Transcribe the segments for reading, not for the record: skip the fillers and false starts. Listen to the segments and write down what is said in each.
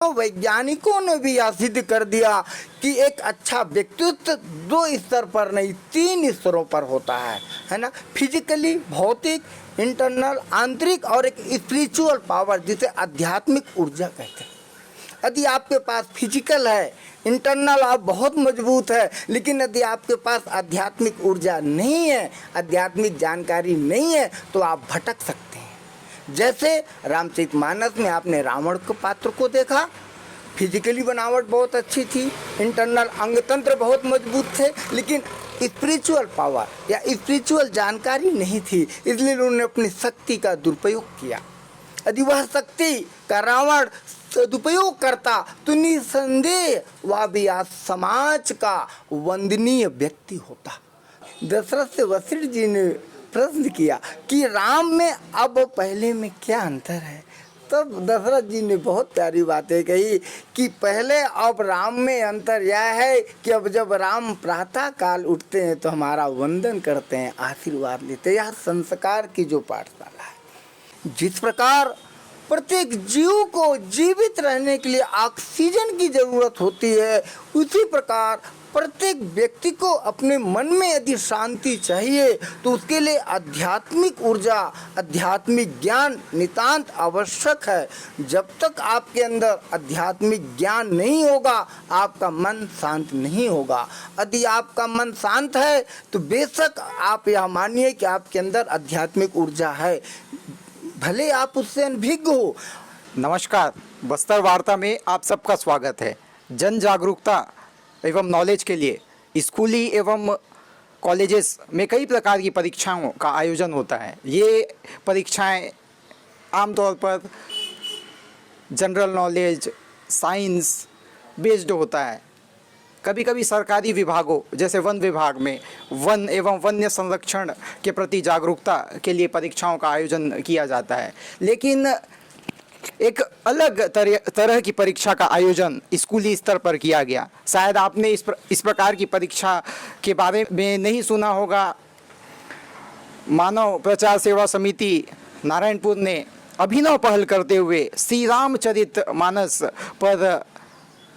वैज्ञानिकों ने भी यह सिद्ध कर दिया कि एक अच्छा व्यक्तित्व दो स्तर पर नहीं तीन स्तरों पर होता है ना। फिजिकली भौतिक, इंटरनल आंतरिक, और एक स्पिरिचुअल पावर जिसे आध्यात्मिक ऊर्जा कहते हैं। यदि आपके पास फिजिकल है, इंटरनल आप बहुत मजबूत है, लेकिन यदि आपके पास आध्यात्मिक ऊर्जा नहीं है, आध्यात्मिक जानकारी नहीं है, तो आप भटक सकते हैं। जैसे रामचरितमानस में आपने रावण के पात्र को देखा, फिजिकली बनावट बहुत अच्छी थी, इंटरनल अंगतंत्र बहुत मजबूत थे, लेकिन स्पिरिचुअल पावर या स्पिरिचुअल जानकारी नहीं थी, इसलिए उन्होंने अपनी शक्ति का दुरुपयोग किया। यदि वह शक्ति का रावण सदुपयोग करता तो निसंदेह वह भी आज समाज का वंदनीय व्यक्ति होता। दशरथ से वशिष्ठ जी ने प्रश्न किया कि राम में अब पहले में क्या अंतर है। तब दशरथ जी ने बहुत प्यारी बातें कही कि पहले अब राम में अंतर यह है कि अब जब राम प्रातः काल उठते हैं तो हमारा वंदन करते हैं, आशीर्वाद लेते हैं। यह संस्कार की जो पाठशाला है। जिस प्रकार प्रत्येक जीव को जीवित रहने के लिए ऑक्सीजन की जरूरत होती है, उसी प्रकार प्रत्येक व्यक्ति को अपने मन में यदि शांति चाहिए तो उसके लिए आध्यात्मिक ऊर्जा, आध्यात्मिक ज्ञान नितांत आवश्यक है। जब तक आपके अंदर आध्यात्मिक ज्ञान नहीं होगा, आपका मन शांत नहीं होगा। यदि आपका मन शांत है तो बेशक आप यह मानिए कि आपके अंदर आध्यात्मिक ऊर्जा है, भले आप उससे अनभिज्ञ हो। नमस्कार, बस्तर वार्ता में आप सबका स्वागत है। जन जागरूकता एवं नॉलेज के लिए स्कूली एवं कॉलेजेस में कई प्रकार की परीक्षाओं का आयोजन होता है। ये परीक्षाएं आमतौर पर जनरल नॉलेज, साइंस बेस्ड होता है। कभी कभी सरकारी विभागों जैसे वन विभाग में वन एवं वन्य संरक्षण के प्रति जागरूकता के लिए परीक्षाओं का आयोजन किया जाता है। लेकिन एक अलग तरह की परीक्षा का आयोजन स्कूली स्तर पर किया गया। शायद आपने इस प्रकार की परीक्षा के बारे में नहीं सुना होगा। मानव प्रचार सेवा समिति नारायणपुर ने अभिनव पहल करते हुए श्री रामचरित मानस पर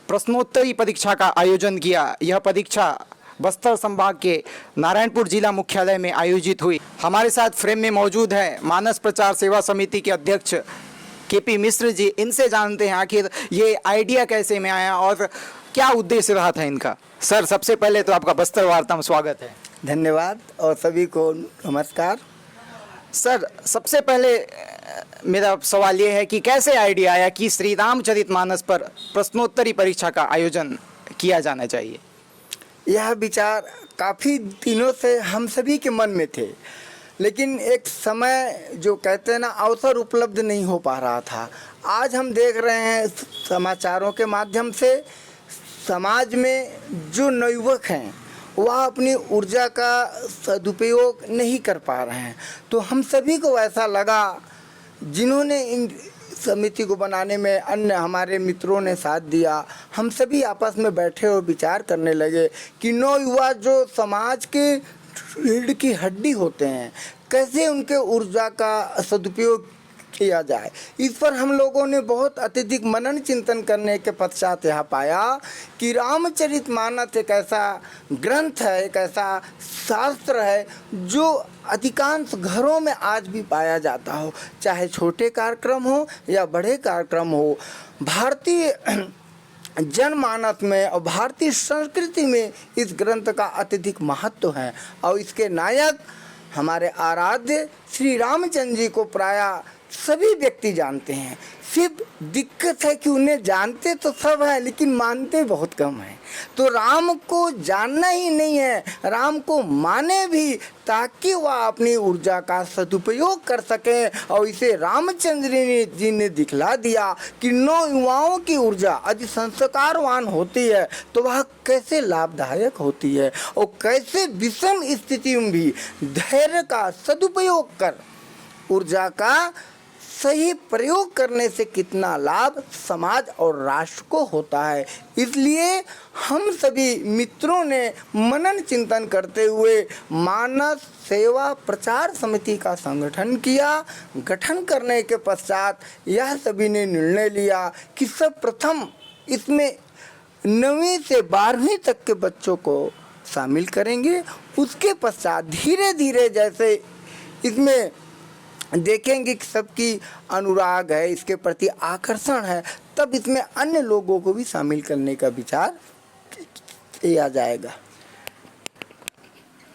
प्रश्नोत्तरी परीक्षा का आयोजन किया। यह परीक्षा बस्तर संभाग के नारायणपुर जिला मुख्यालय में आयोजित हुई। हमारे साथ फ्रेम में मौजूद है मानस प्रचार सेवा समिति के अध्यक्ष केपी मिश्र जी। इनसे जानते हैं आखिर ये आइडिया कैसे में आया और क्या उद्देश्य रहा था इनका। सर, सबसे पहले तो आपका बस्तर वार्ता में स्वागत है। धन्यवाद और सभी को नमस्कार। सर, सबसे पहले मेरा सवाल ये है कि कैसे आइडिया आया कि श्री रामचरितमानस पर प्रश्नोत्तरी परीक्षा का आयोजन किया जाना चाहिए। यह विचार काफ़ी दिनों से हम सभी के मन में थे, लेकिन एक समय जो कहते हैं ना, अवसर उपलब्ध नहीं हो पा रहा था। आज हम देख रहे हैं समाचारों के माध्यम से समाज में जो नवयुवक हैं वह अपनी ऊर्जा का सदुपयोग नहीं कर पा रहे हैं। तो हम सभी को ऐसा लगा, जिन्होंने इन समिति को बनाने में अन्य हमारे मित्रों ने साथ दिया, हम सभी आपस में बैठे और विचार करने लगे कि नौयुवा जो समाज के रीढ़ की हड्डी होते हैं, कैसे उनके ऊर्जा का सदुपयोग किया जाए। इस पर हम लोगों ने बहुत अत्यधिक मनन चिंतन करने के पश्चात यह पाया कि रामचरितमानस एक ऐसा ग्रंथ है, एक ऐसा शास्त्र है जो अधिकांश घरों में आज भी पाया जाता हो, चाहे छोटे कार्यक्रम हो या बड़े कार्यक्रम हो। भारतीय जनमानस में और भारतीय संस्कृति में इस ग्रंथ का अत्यधिक महत्व है और इसके नायक हमारे आराध्य श्री रामचंद्र जी को प्रायः सभी व्यक्ति जानते हैं। सिर्फ दिक्कत है कि उन्हें जानते तो सब हैं लेकिन मानते बहुत कम हैं। तो राम को जानना ही नहीं है, राम को माने भी, ताकि वह अपनी ऊर्जा का सदुपयोग कर सकें। और इसे रामचंद्र जी ने दिखला दिया कि नौयुवाओं की ऊर्जा यदि संस्कारवान होती है तो वह कैसे लाभदायक होती है और कैसे विषम स्थिति में भी धैर्य का सदुपयोग कर ऊर्जा का सही प्रयोग करने से कितना लाभ समाज और राष्ट्र को होता है। इसलिए हम सभी मित्रों ने मनन चिंतन करते हुए मानस सेवा प्रचार समिति का संगठन किया। गठन करने के पश्चात यह सभी ने निर्णय लिया कि सर्वप्रथम इसमें 9वीं से 12वीं तक के बच्चों को शामिल करेंगे। उसके पश्चात धीरे धीरे जैसे इसमें देखेंगे कि सबकी अनुराग है, इसके प्रति आकर्षण है, तब इसमें अन्य लोगों को भी शामिल करने का विचार किया जाएगा।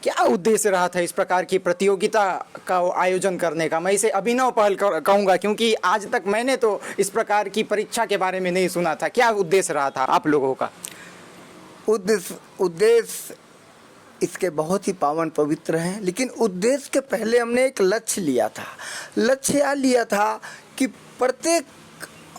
क्या उद्देश्य रहा था इस प्रकार की प्रतियोगिता का आयोजन करने का? मैं इसे अभिनव पहल कहूँगा, क्योंकि आज तक मैंने तो इस प्रकार की परीक्षा के बारे में नहीं सुना था। क्या उद्देश्य रहा था आप लोगों का? उद्देश्य इसके बहुत ही पावन पवित्र हैं, लेकिन उद्देश्य के पहले हमने एक लक्ष्य लिया था। लक्ष्य यह लिया था कि प्रत्येक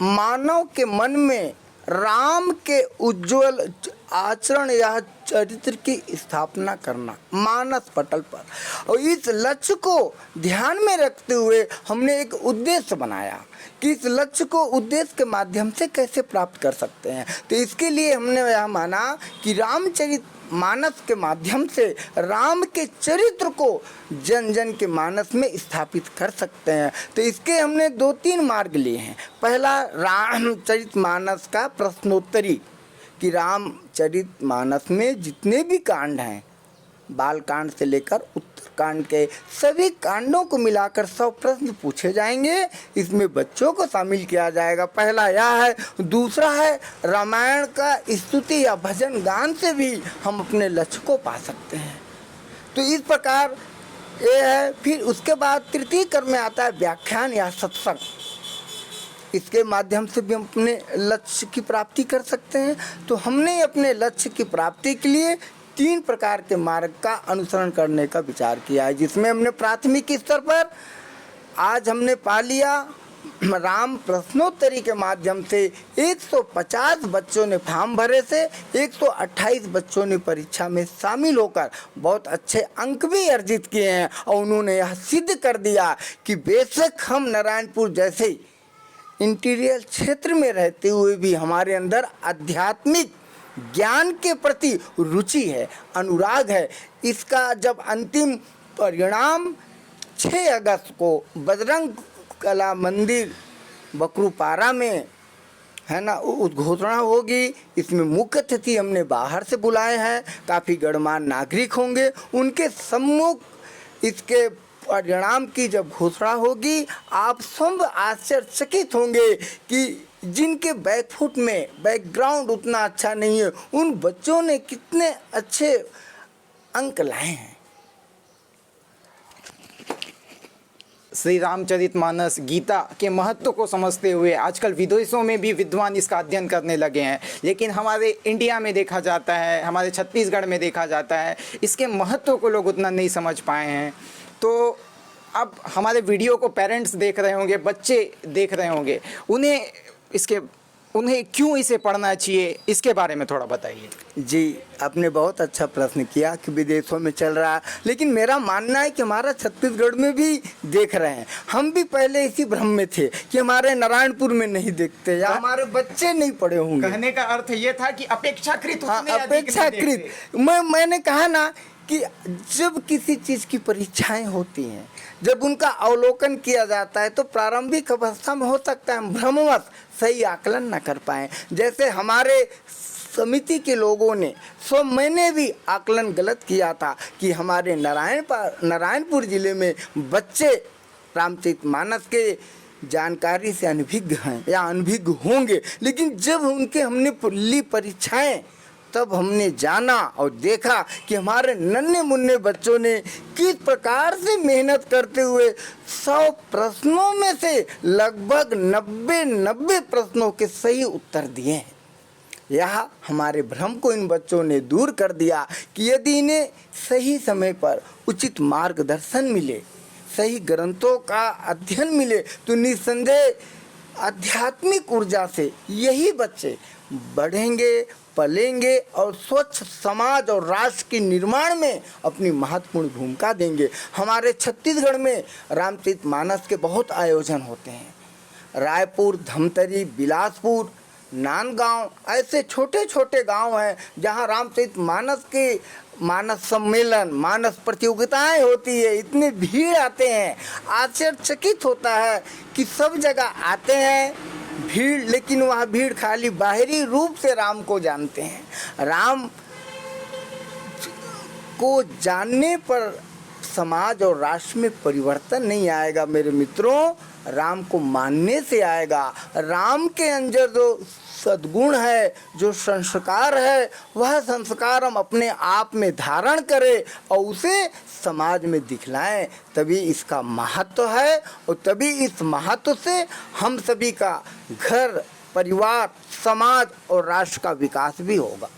मानव के मन में राम के उज्जवल आचरण या चरित्र की स्थापना करना मानस पटल पर, और इस लक्ष्य को ध्यान में रखते हुए हमने एक उद्देश्य बनाया कि इस लक्ष्य को उद्देश्य के माध्यम से कैसे प्राप्त कर सकते हैं। तो इसके लिए हमने यह माना कि रामचरित मानस के माध्यम से राम के चरित्र को जन जन के मानस में स्थापित कर सकते हैं। तो इसके हमने 2-3 मार्ग लिए हैं। पहला, रामचरित मानस का प्रश्नोत्तरी, कि रामचरित मानस में जितने भी कांड हैं, बाल कांड से लेकर उत्तर कांड के सभी कांडों को मिलाकर 100 प्रश्न पूछे जाएंगे। इसमें बच्चों को शामिल किया जाएगा। पहला यह है। दूसरा है, रामायण का स्तुति या भजन गान से भी हम अपने लक्ष्य को पा सकते हैं। तो इस प्रकार ये है। फिर उसके बाद तृतीय क्रम में आता है व्याख्यान या सत्संग। इसके माध्यम से भी हम अपने लक्ष्य की प्राप्ति कर सकते हैं। तो हमने अपने लक्ष्य की प्राप्ति के लिए 3 प्रकार के मार्ग का अनुसरण करने का विचार किया है, जिसमें हमने प्राथमिक स्तर पर आज हमने पा लिया राम प्रश्नोत्तरी के माध्यम से 150 बच्चों ने फॉर्म भरे से 128 बच्चों ने परीक्षा में शामिल होकर बहुत अच्छे अंक भी अर्जित किए हैं। और उन्होंने यह सिद्ध कर दिया कि बेशक हम नारायणपुर जैसे इंटीरियर क्षेत्र में रहते हुए भी हमारे अंदर आध्यात्मिक ज्ञान के प्रति रुचि है, अनुराग है। इसका जब अंतिम परिणाम 6 अगस्त को बजरंग कला मंदिर बकरूपारा में है ना उद्घोषणा होगी। इसमें मुख्य अतिथि हमने बाहर से बुलाए हैं, काफ़ी गणमान्य नागरिक होंगे। उनके सम्मुख इसके परिणाम की जब घोषणा होगी, आप सब आश्चर्यचकित होंगे कि जिनके बैकफुट में बैकग्राउंड उतना अच्छा नहीं है, उन बच्चों ने कितने अच्छे अंक लाए हैं। श्री रामचरितमानस गीता के महत्व को समझते हुए आजकल विदेशों में भी विद्वान इसका अध्ययन करने लगे हैं, लेकिन हमारे इंडिया में देखा जाता है, हमारे छत्तीसगढ़ में देखा जाता है, इसके महत्व को लोग उतना नहीं समझ पाए हैं। तो अब हमारे वीडियो को पेरेंट्स देख रहे होंगे, बच्चे देख रहे होंगे, उन्हें क्यों इसे पढ़ना चाहिए, इसके बारे में थोड़ा बताइए। जी, आपने बहुत अच्छा प्रश्न किया कि विदेशों में चल रहा है, लेकिन मेरा मानना है कि हमारा छत्तीसगढ़ में भी देख रहे हैं। हम भी पहले इसी भ्रम में थे कि हमारे नारायणपुर में नहीं देखते या हमारे बच्चे नहीं पढ़े होंगे। कहने का अर्थ ये था कि अपेक्षाकृत मैंने कहा ना कि जब किसी चीज़ की परीक्षाएं होती हैं, जब उनका अवलोकन किया जाता है, तो प्रारंभिक अवस्था में हो सकता है हम भ्रमवश सही आकलन न कर पाएँ। जैसे हमारे समिति के लोगों ने मैंने भी आकलन गलत किया था कि हमारे नारायणपुर ज़िले में बच्चे रामचरितमानस के जानकारी से अनभिज्ञ हैं या अनभिज्ञ होंगे, लेकिन जब हमने ली परीक्षाएं, तब हमने जाना और देखा कि हमारे नन्हे मुन्ने बच्चों ने किस प्रकार से मेहनत करते हुए 100 प्रश्नों में से लगभग 90 प्रश्नों के सही उत्तर दिए हैं। यह हमारे भ्रम को इन बच्चों ने दूर कर दिया कि यदि इन्हें सही समय पर उचित मार्गदर्शन मिले, सही ग्रंथों का अध्ययन मिले, तो निस्संदेह आध्यात्मिक ऊर्जा से यही बच्चे बढ़ेंगे, पलेंगे और स्वच्छ समाज और राष्ट्र के निर्माण में अपनी महत्वपूर्ण भूमिका देंगे। हमारे छत्तीसगढ़ में रामचरितमानस के बहुत आयोजन होते हैं। रायपुर, धमतरी, बिलासपुर, नांदगांव, ऐसे छोटे छोटे गांव हैं जहां रामचरितमानस के मानस सम्मेलन, मानस प्रतियोगिताएं होती है। इतनी भीड़ आते हैं, आश्चर्यचकित होता है कि सब जगह आते हैं भीड़, लेकिन वह भीड़ खाली बाहरी रूप से राम को जानते हैं। राम को जानने पर समाज और राष्ट्र में परिवर्तन नहीं आएगा मेरे मित्रों, राम को मानने से आएगा। राम के अंदर जो सद्गुण है, जो संस्कार है, वह संस्कार हम अपने आप में धारण करें और उसे समाज में दिखलाएं, तभी इसका महत्व है। और तभी इस महत्व से हम सभी का घर, परिवार, समाज और राष्ट्र का विकास भी होगा।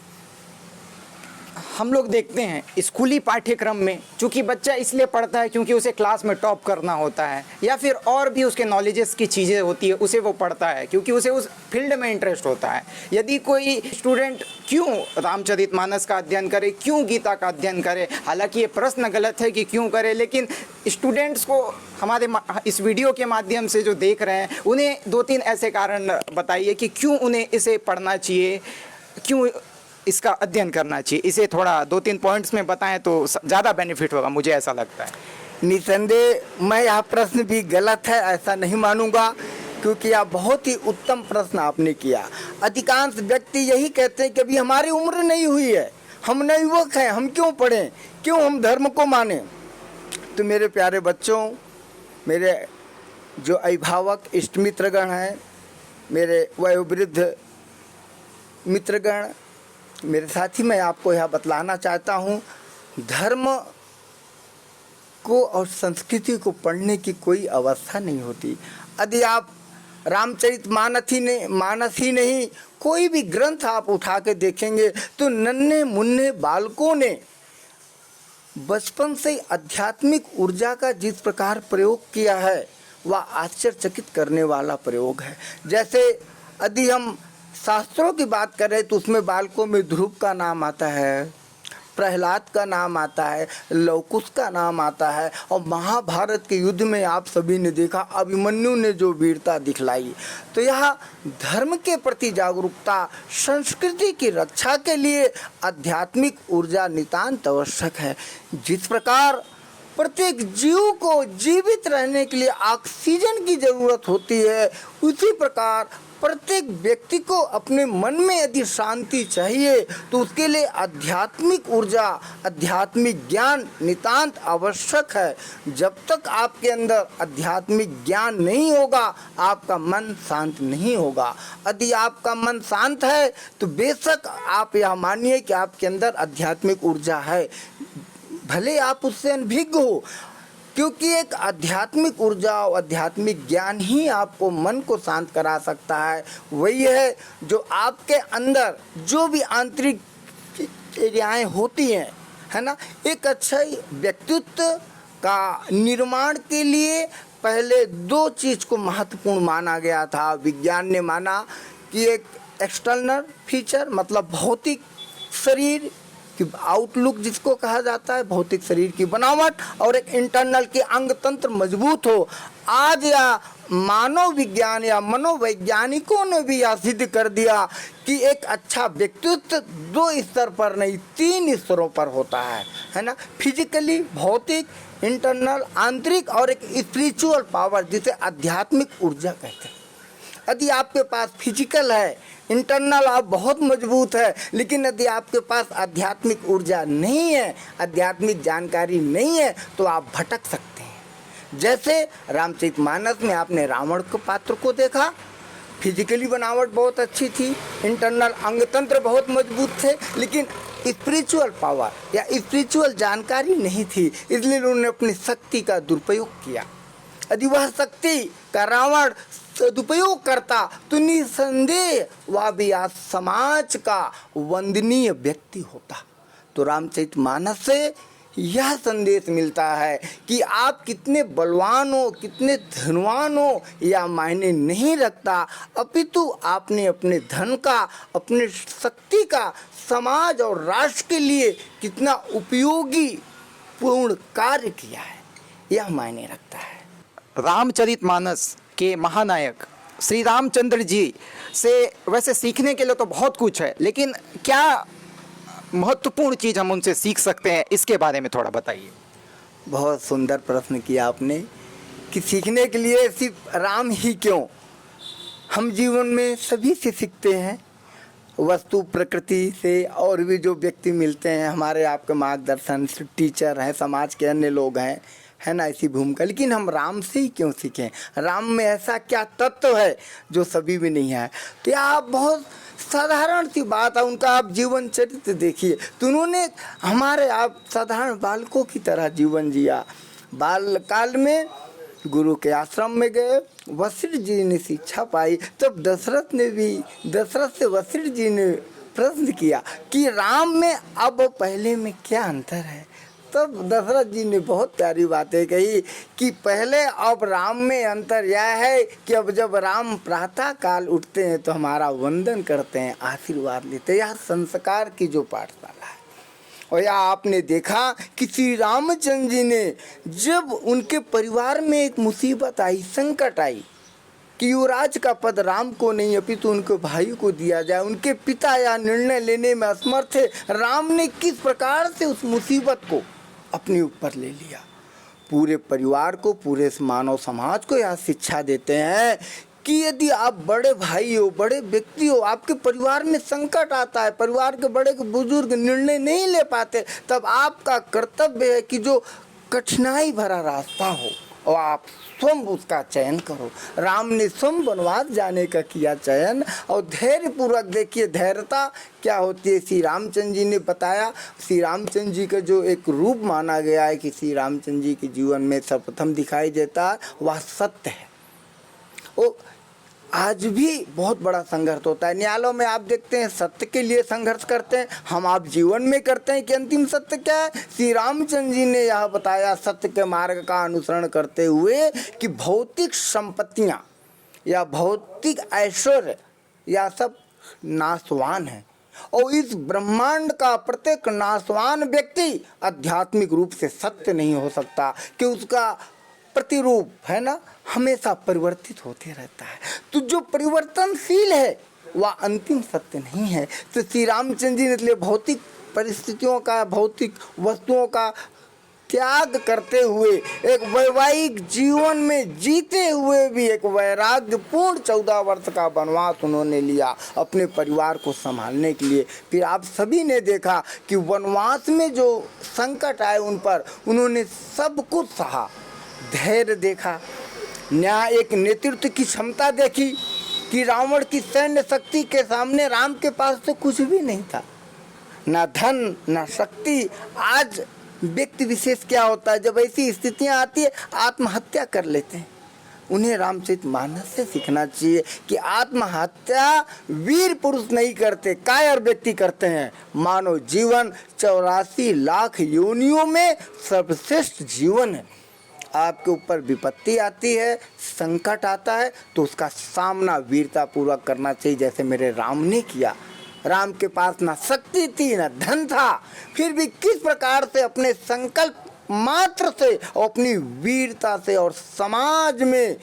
हम लोग देखते हैं स्कूली पाठ्यक्रम में, चूंकि बच्चा इसलिए पढ़ता है क्योंकि उसे क्लास में टॉप करना होता है, या फिर और भी उसके नॉलेजेस की चीज़ें होती है, उसे वो पढ़ता है क्योंकि उसे उस फील्ड में इंटरेस्ट होता है। यदि कोई स्टूडेंट क्यों रामचरितमानस का अध्ययन करे, क्यों गीता का अध्ययन करे, हालांकि ये प्रश्न गलत है कि क्यों करे, लेकिन स्टूडेंट्स को हमारे इस वीडियो के माध्यम से जो देख रहे हैं, उन्हें 2-3 ऐसे कारण बताइए कि क्यों उन्हें इसे पढ़ना चाहिए, क्यों इसका अध्ययन करना चाहिए। इसे थोड़ा 2-3 पॉइंट्स में बताएं तो ज़्यादा बेनिफिट होगा, मुझे ऐसा लगता है। निसंदेह मैं यह प्रश्न भी गलत है ऐसा नहीं मानूंगा, क्योंकि यह बहुत ही उत्तम प्रश्न आपने किया। अधिकांश व्यक्ति यही कहते हैं कि अभी हमारी उम्र नहीं हुई है, हम नए युवक हैं, हम क्यों पढ़ें, क्यों हम धर्म को मानें। तो मेरे प्यारे बच्चों, मेरे जो अभिभावक इष्ट मित्रगण हैं, मेरे वयोवृद्ध मित्रगण, मेरे साथी, मैं आपको यह बतलाना चाहता हूँ, धर्म को और संस्कृति को पढ़ने की कोई अवस्था नहीं होती। यदि आप रामचरितमानस ही नहीं, कोई भी ग्रंथ आप उठा के देखेंगे तो नन्हे मुन्ने बालकों ने बचपन से आध्यात्मिक ऊर्जा का जिस प्रकार प्रयोग किया है, वह आश्चर्यचकित करने वाला प्रयोग है। जैसे यदि हम शास्त्रों की बात करें तो उसमें बालकों में ध्रुव का नाम आता है, प्रहलाद का नाम आता है, लवकुश का नाम आता है, और महाभारत के युद्ध में आप सभी ने देखा अभिमन्यु ने जो वीरता दिखलाई। तो यह धर्म के प्रति जागरूकता, संस्कृति की रक्षा के लिए आध्यात्मिक ऊर्जा नितांत आवश्यक है। जिस प्रकार प्रत्येक जीव को जीवित रहने के लिए ऑक्सीजन की जरूरत होती है, उसी प्रकार प्रत्येक व्यक्ति को अपने मन में यदि शांति चाहिए तो उसके लिए आध्यात्मिक ऊर्जा, आध्यात्मिक ज्ञान नितांत आवश्यक है। जब तक आपके अंदर आध्यात्मिक ज्ञान नहीं होगा, आपका मन शांत नहीं होगा। यदि आपका मन शांत है तो बेशक आप यह मानिए कि आपके अंदर आध्यात्मिक ऊर्जा है, भले आप उससे अनभिज्ञ हो, क्योंकि एक आध्यात्मिक ऊर्जा और आध्यात्मिक ज्ञान ही आपको मन को शांत करा सकता है। वही है जो आपके अंदर जो भी आंतरिक क्रियाएं होती हैं, है ना, एक अच्छा व्यक्तित्व का निर्माण के लिए पहले 2 चीज़ को महत्वपूर्ण माना गया था। विज्ञान ने माना कि एक एक्सटर्नल फीचर, मतलब भौतिक शरीर कि आउटलुक जिसको कहा जाता है, भौतिक शरीर की बनावट, और एक इंटरनल की अंग तंत्र मजबूत हो। आज या मानव विज्ञान या मनोवैज्ञानिकों ने भी यह सिद्ध कर दिया कि एक अच्छा व्यक्तित्व 2 स्तर पर नहीं 3 स्तरों पर होता है ना। फिजिकली, भौतिक, इंटरनल, आंतरिक, और एक स्पिरिचुअल पावर जिसे आध्यात्मिक ऊर्जा कहते हैं। यदि आपके पास फिजिकल है, इंटरनल आप बहुत मजबूत है, लेकिन यदि आपके पास आध्यात्मिक ऊर्जा नहीं है, आध्यात्मिक जानकारी नहीं है, तो आप भटक सकते हैं। जैसे रामचरितमानस में आपने रावण के पात्र को देखा, फिजिकली बनावट बहुत अच्छी थी, इंटरनल अंगतंत्र बहुत मजबूत थे, लेकिन स्पिरिचुअल पावर या स्पिरिचुअल जानकारी नहीं थी, इसलिए उन्होंने अपनी शक्ति का दुरुपयोग किया। यदि वह शक्ति का रावण सदुपयोग करता तो निसंदेह वह भी आज समाज का वंदनीय व्यक्ति होता। तो रामचरितमानस से यह संदेश मिलता है कि आप कितने बलवान हो, कितने धनवान हो, यह मायने नहीं रखता, अपितु आपने अपने धन का, अपने शक्ति का समाज और राष्ट्र के लिए कितना उपयोगी पूर्ण कार्य किया है, यह मायने रखता है। रामचरितमानस के महानायक श्री रामचंद्र जी से वैसे सीखने के लिए तो बहुत कुछ है, लेकिन क्या महत्वपूर्ण चीज़ हम उनसे सीख सकते हैं, इसके बारे में थोड़ा बताइए। बहुत सुंदर प्रश्न किया आपने कि सीखने के लिए सिर्फ राम ही क्यों, हम जीवन में सभी से सीखते हैं, वस्तु प्रकृति से, और भी जो व्यक्ति मिलते हैं हमारे आपके मार्गदर्शन, टीचर हैं, समाज के अन्य लोग हैं, है ना, इसी भूमिका। लेकिन हम राम से ही क्यों सीखें? राम में ऐसा क्या तत्व है जो सभी में नहीं है? तो यह आप बहुत साधारण सी बात है, उनका आप जीवन चरित्र देखिए तो उन्होंने हमारे आप साधारण बालकों की तरह जीवन जिया। बालकाल में गुरु के आश्रम में गए, वशिष्ठ जी ने शिक्षा पाई, तब दशरथ से वशिष्ठ जी ने प्रश्न किया कि राम में अब पहले में क्या अंतर है? तब दशरथ जी ने बहुत प्यारी बातें कही कि पहले अब राम में अंतर यह है कि अब जब राम प्रातः काल उठते हैं तो हमारा वंदन करते हैं, आशीर्वाद लेते हैं। यह संस्कार की जो पाठशाला है। और यह आपने देखा कि श्री रामचंद्र जी ने जब उनके परिवार में एक मुसीबत आई, संकट आई कि युवराज का पद राम को नहीं अपितु उनके भाई को दिया जाए, उनके पिता या निर्णय लेने में असमर्थ थे, राम ने किस प्रकार से उस मुसीबत को अपने ऊपर ले लिया। पूरे परिवार को, पूरे मानव समाज को यह शिक्षा देते हैं कि यदि आप बड़े भाई हो, बड़े व्यक्ति हो, आपके परिवार में संकट आता है, परिवार के बड़े बुजुर्ग निर्णय नहीं ले पाते, तब आपका कर्तव्य है कि जो कठिनाई भरा रास्ता हो और आप स्वयं उसका चयन करो। राम ने स्वयं वनवास जाने का किया चयन, और धैर्य पूर्वक देखिए धैर्यता क्या होती है। श्री रामचंद्र जी ने बताया, श्री रामचंद्र जी का जो एक रूप माना गया है कि श्री रामचंद्र जी के जीवन में सर्वप्रथम दिखाई देता है वह सत्य है। वो आज भी बहुत बड़ा संघर्ष होता है, न्यायालयों में आप देखते हैं सत्य के लिए संघर्ष करते हैं, हम आप जीवन में करते हैं कि अंतिम सत्य क्या है। श्री रामचंद्र जी ने यह बताया सत्य के मार्ग का अनुसरण करते हुए कि भौतिक संपत्तियां या भौतिक ऐश्वर्य या सब नाशवान है, और इस ब्रह्मांड का प्रत्येक नाशवान व्यक्ति आध्यात्मिक रूप से सत्य नहीं हो सकता, कि उसका प्रतिरूप है ना हमेशा परिवर्तित होते रहता है। तो जो परिवर्तनशील है वह अंतिम सत्य नहीं है। तो श्री रामचंद्र जी ने इसलिए भौतिक परिस्थितियों का, भौतिक वस्तुओं का त्याग करते हुए एक वैवाहिक जीवन में जीते हुए भी एक वैराग्यपूर्ण 14 वर्ष का वनवास उन्होंने लिया अपने परिवार को संभालने के लिए। फिर आप सभी ने देखा कि वनवास में जो संकट आए उन पर उन्होंने सब कुछ सहा, धैर्य देखा, न्याय, एक नेतृत्व की क्षमता देखी कि रावण की सैन्य शक्ति के सामने राम के पास तो कुछ भी नहीं था, ना धन ना शक्ति। आज व्यक्ति विशेष क्या होता है, जब ऐसी स्थितियां आती है आत्महत्या कर लेते हैं। उन्हें रामचरितमानस से सीखना चाहिए कि आत्महत्या वीर पुरुष नहीं करते, कायर व्यक्ति करते हैं। मानव जीवन 84 लाख योनियों में सर्वश्रेष्ठ जीवन है। आपके ऊपर विपत्ति आती है, संकट आता है, तो उसका सामना वीरता पूर्वक करना चाहिए, जैसे मेरे राम ने किया। राम के पास ना शक्ति थी ना धन था, फिर भी किस प्रकार से अपने संकल्प मात्र से और अपनी वीरता से और समाज में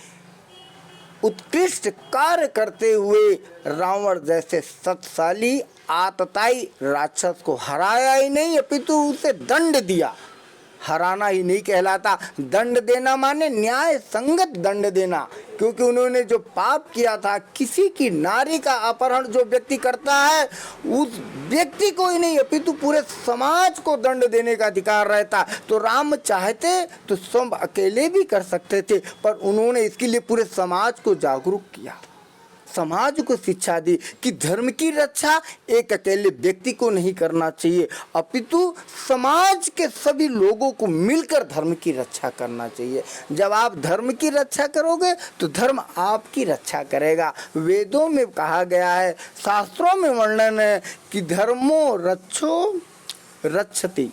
उत्कृष्ट कार्य करते हुए रावण जैसे सत्शाली आतताई राक्षस को हराया ही नहीं, अपितु उसे दंड दिया। हराना ही नहीं कहलाता, दंड देना माने न्याय संगत दंड देना, क्योंकि उन्होंने जो पाप किया था, किसी की नारी का अपहरण जो व्यक्ति करता है उस व्यक्ति को ही नहीं अपितु पूरे समाज को दंड देने का अधिकार रहता। तो राम चाहते तो स्वयं अकेले भी कर सकते थे, पर उन्होंने इसके लिए पूरे समाज को जागरूक किया, समाज को शिक्षा दी कि धर्म की रक्षा एक अकेले व्यक्ति को नहीं करना चाहिए, अपितु समाज के सभी लोगों को मिलकर धर्म की रक्षा करना चाहिए। जब आप धर्म की रक्षा करोगे तो धर्म आपकी रक्षा करेगा। वेदों में कहा गया है, शास्त्रों में वर्णन है कि धर्मो रक्षो रक्षति,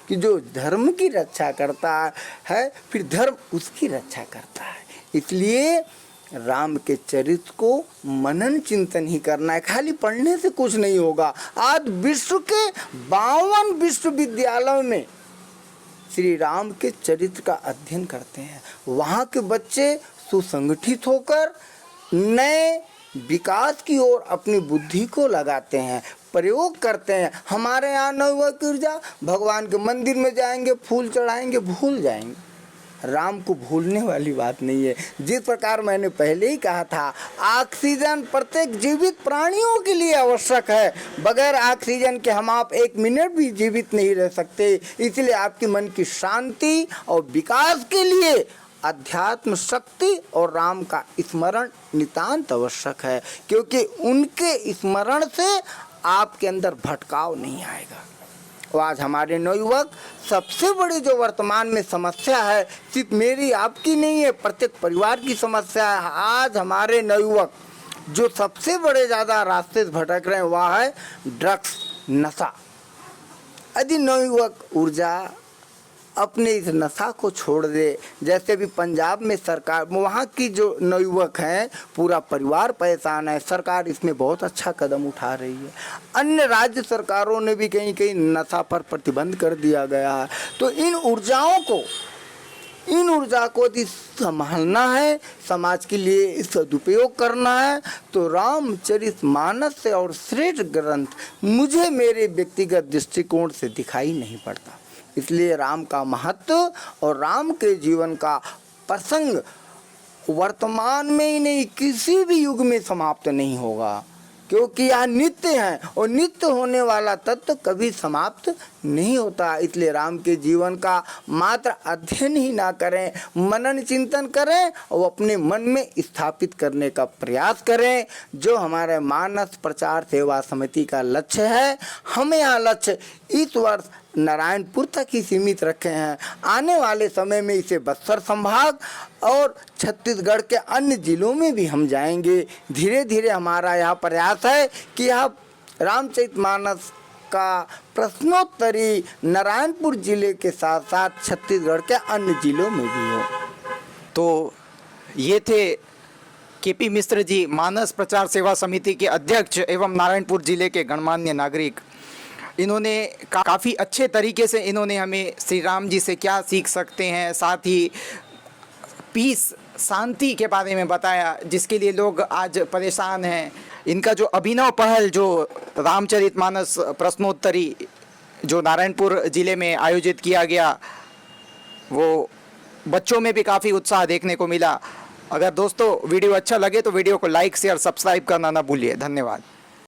कि जो धर्म की रक्षा करता है फिर धर्म उसकी रक्षा करता है। इसलिए राम के चरित्र को मनन चिंतन ही करना है, खाली पढ़ने से कुछ नहीं होगा। आज विश्व के 52 विश्वविद्यालयों में श्री राम के चरित्र का अध्ययन करते हैं। वहाँ के बच्चे सुसंगठित होकर नए विकास की ओर अपनी बुद्धि को लगाते हैं, प्रयोग करते हैं। हमारे यहाँ नवयुवक ऊर्जा भगवान के मंदिर में जाएंगे, फूल चढ़ाएंगे, भूल जाएंगे। राम को भूलने वाली बात नहीं है। जिस प्रकार मैंने पहले ही कहा था, ऑक्सीजन प्रत्येक जीवित प्राणियों के लिए आवश्यक है। बगैर ऑक्सीजन के हम आप एक मिनट भी जीवित नहीं रह सकते। इसलिए आपके मन की शांति और विकास के लिए अध्यात्म शक्ति और राम का स्मरण नितांत आवश्यक है, क्योंकि उनके स्मरण से आपके अंदर भटकाव नहीं आएगा। और आज हमारे नवयुवक सबसे बड़ी जो वर्तमान में समस्या है, सिर्फ मेरी आपकी नहीं है, प्रत्येक परिवार की समस्या है। आज हमारे नवयुवक जो सबसे बड़े ज़्यादा रास्ते से भटक रहे हैं वह है ड्रग्स, नशा। यदि नवयुवक ऊर्जा अपने इस नशा को छोड़ दे, जैसे भी पंजाब में सरकार, वहाँ की जो नवयुवक हैं पूरा परिवार परेशान है, सरकार इसमें बहुत अच्छा कदम उठा रही है। अन्य राज्य सरकारों ने भी कहीं कहीं नशा पर प्रतिबंध कर दिया गया है। तो इन ऊर्जा को यदि संभालना है, समाज के लिए सदुपयोग करना है, तो रामचरितमानस और श्रेष्ठ ग्रंथ मुझे मेरे व्यक्तिगत दृष्टिकोण से दिखाई नहीं पड़ता। इसलिए राम का महत्व और राम के जीवन का प्रसंग वर्तमान में ही नहीं, किसी भी युग में समाप्त नहीं होगा, क्योंकि यह नित्य है और नित्य होने वाला तत्व कभी समाप्त नहीं होता। इसलिए राम के जीवन का मात्र अध्ययन ही ना करें, मनन चिंतन करें और अपने मन में स्थापित करने का प्रयास करें, जो हमारे मानस प्रचार सेवा समिति का लक्ष्य है। हम यहाँ लक्ष्य इस वर्ष नारायणपुर तक ही सीमित रखे हैं। आने वाले समय में इसे बस्तर संभाग और छत्तीसगढ़ के अन्य जिलों में भी हम जाएंगे। धीरे धीरे हमारा यह प्रयास है कि यह रामचरितमानस का प्रश्नोत्तरी नारायणपुर जिले के साथ साथ छत्तीसगढ़ के अन्य जिलों में भी हो। तो ये थे केपी मिश्र जी, मानस प्रचार सेवा समिति के अध्यक्ष एवं नारायणपुर जिले के गणमान्य नागरिक। इन्होंने काफ़ी अच्छे तरीके से इन्होंने हमें श्री राम जी से क्या सीख सकते हैं, साथ ही पीस, शांति के बारे में बताया, जिसके लिए लोग आज परेशान हैं। इनका जो अभिनव पहल, जो रामचरितमानस प्रश्नोत्तरी जो नारायणपुर ज़िले में आयोजित किया गया, वो बच्चों में भी काफ़ी उत्साह देखने को मिला। अगर दोस्तों वीडियो अच्छा लगे तो वीडियो को लाइक, शेयर, सब्सक्राइब करना ना भूलिए। धन्यवाद।